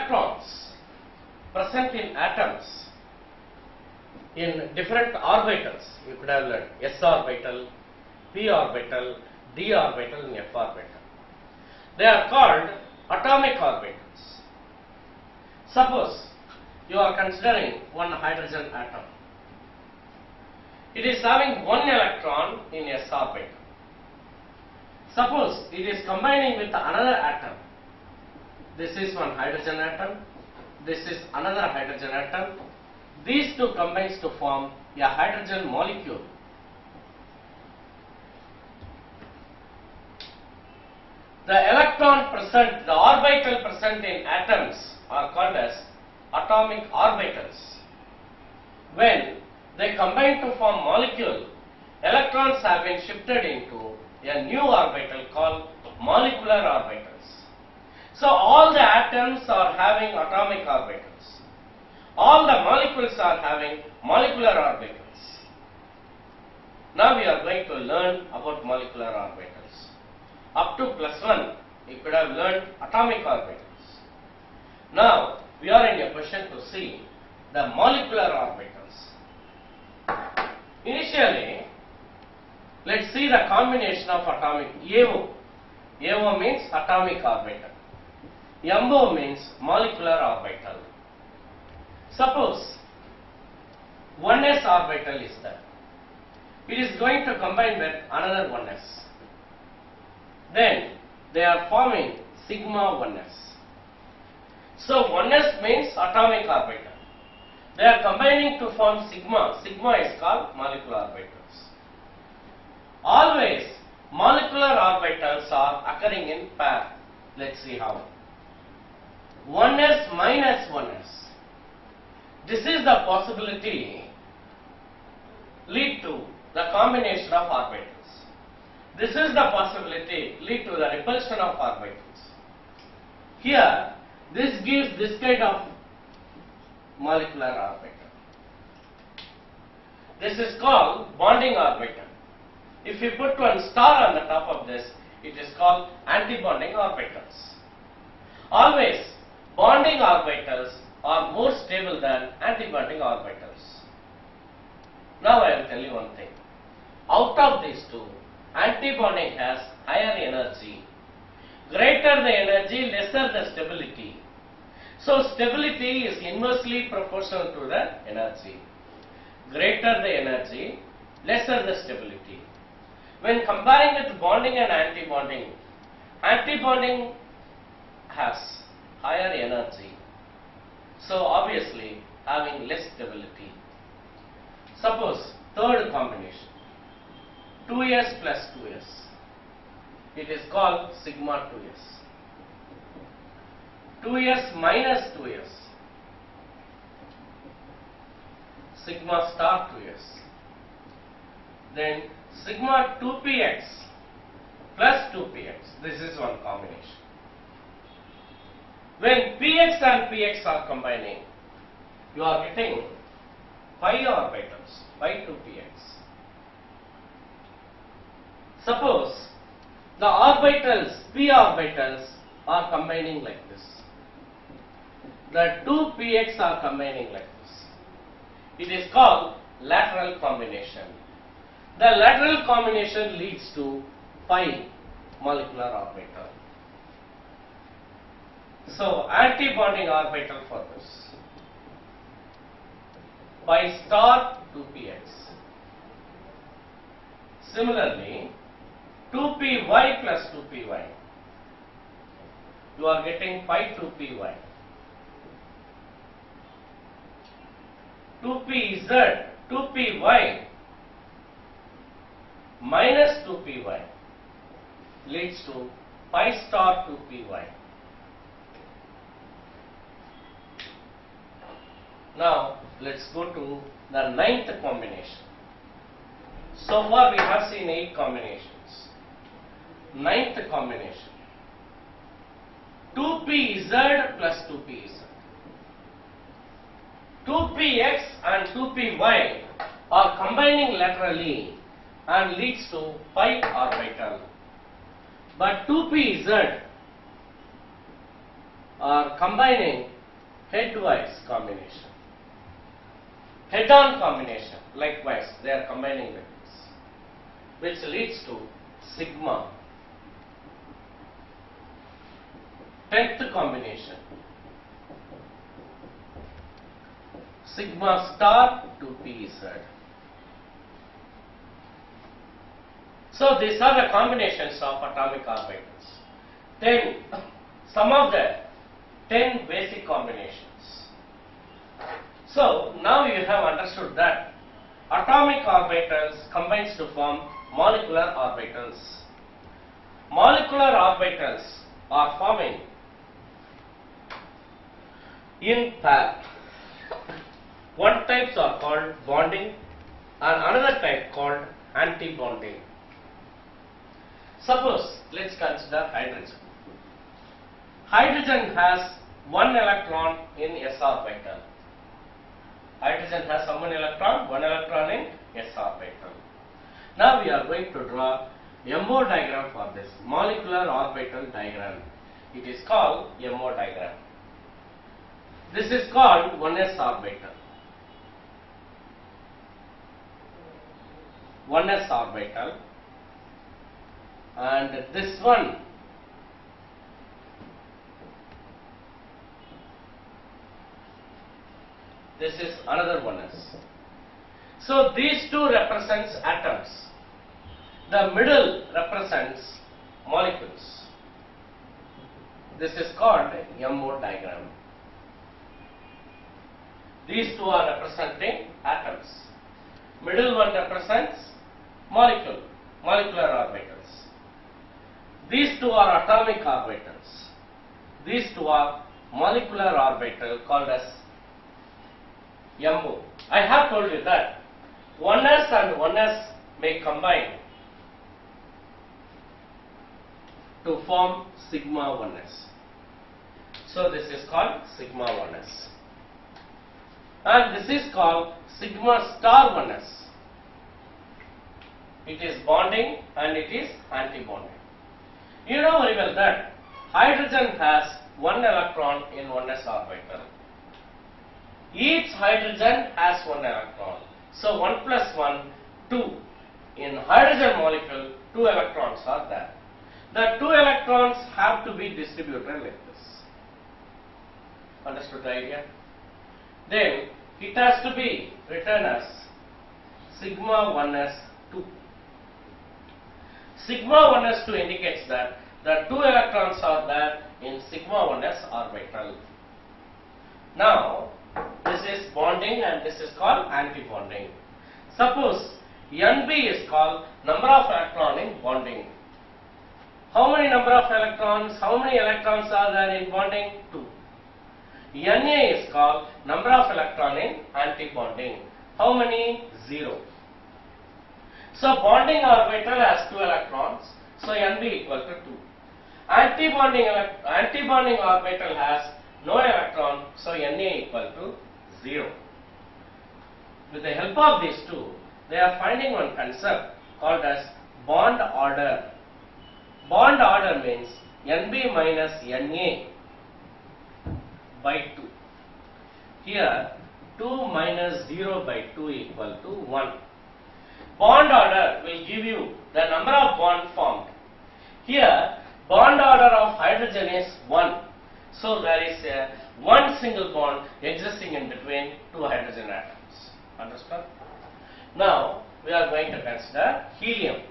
electrons present in atoms in different orbitals. You could have learned s orbital, p orbital, d orbital and f orbital. They are called atomic orbitals. Suppose you are considering one hydrogen atom. It is having one electron in s orbital. Suppose it is combining with another atom. This is one hydrogen atom. This is another hydrogen atom. These two combines to form a hydrogen molecule. The electron present, the orbital present in atoms are called as atomic orbitals. When they combine to form molecule, electrons have been shifted into a new orbital called molecular orbitals. So all the atoms are having atomic orbitals. All the molecules are having molecular orbitals. Now we are going to learn about molecular orbitals. Up to +1, you could have learned atomic orbitals. Now we are in a position to see the molecular orbitals. Initially, let's see the combination of atomic AO. AO means atomic orbital. MO means molecular orbital. Suppose 1s orbital is there. It is going to combine with another 1s. Then they are forming sigma 1s. So 1s means atomic orbital. They are combining to form sigma. Sigma is called molecular orbitals. Always molecular orbitals are occurring in pair. Let's see how. 1s minus 1s. This is the possibility lead to the combination of orbitals. This is the possibility lead to the repulsion of orbitals. Here, this gives this kind of molecular orbital. This is called bonding orbital. If you put one star on the top of this, it is called antibonding orbitals. Always, bonding orbitals are more stable than antibonding orbitals. Now I will tell you one thing. Out of these two, antibonding has higher energy. Greater the energy, lesser the stability. So stability is inversely proportional to the energy. Greater the energy, lesser the stability. When comparing with bonding and antibonding, antibonding has higher energy. So obviously having less stability. Suppose third combination, 2s plus 2s. It is called sigma 2s. 2s minus 2s. Sigma star 2s. Then sigma 2px plus 2px. This is one combination. When px and px are combining, you are getting pi orbitals, pi 2px. Suppose the orbitals, p orbitals are combining like this. The 2px are combining like this. It is called lateral combination. The lateral combination leads to pi molecular orbital. So antibonding orbital for this, pi star 2px. Similarly, 2py plus 2py, you are getting pi 2py. 2pz, 2py minus 2py leads to pi star 2py. Now let's go to the 9th combination. So far we have seen 8 combinations. 9th combination, 2pz plus 2pz. 2px and 2py are combining laterally and leads to pi orbital. But 2pz are combining headwise combination. Head-on combination, likewise, they are combining with this, which leads to sigma. 10th combination, sigma star to PZ. So these are the combinations of atomic orbitals. Then some of the 10 basic combinations. So now you have understood that atomic orbitals combines to form molecular orbitals. Molecular orbitals are forming in pair. One types are called bonding and another type called anti-bonding. Suppose, let's consider hydrogen. Hydrogen has one electron in s orbital. Hydrogen has how many electron? One electron in s orbital. Now we are going to draw MO diagram for this, molecular orbital diagram. It is called MO diagram. This is called 1s orbital. 1s orbital, and this one this is another 1s. So these two represents atoms. The middle represents molecules. This is called MO diagram. These two are representing atoms. Middle one represents molecular orbitals. These two are atomic orbitals. These two are molecular orbital called as MO. I have told you that 1s and 1s may combine to form sigma 1s. So this is called sigma 1s. And this is called sigma star 1s. It is bonding and it is anti-bonding. You know very well that hydrogen has one electron in 1s orbital. Each hydrogen has one electron. So 1 plus 1, 2. In hydrogen molecule, 2 electrons are there. The 2 electrons have to be distributed like this. Understood the idea? Then it has to be written as sigma 1s 2. Sigma 1s 2 indicates that the 2 electrons are there in sigma 1s orbital. Now this is bonding and this is called anti-bonding. Suppose NB is called number of electron in bonding. How many number of electrons? How many electrons are there in bonding? 2. Na is called number of electron in anti-bonding. How many? 0. So bonding orbital has 2 electrons. So NB equal to 2. Anti-bonding orbital has no electron. So Na equal to 0. With the help of these two, they are finding one concept called as bond order. Bond order means NB minus Na by 2. Here 2 minus 0 by 2 equal to 1. Bond order will give you the number of bond formed. Here bond order of hydrogen is 1. So there is a one single bond existing in between 2 hydrogen atoms. Understand? Now we are going to consider helium.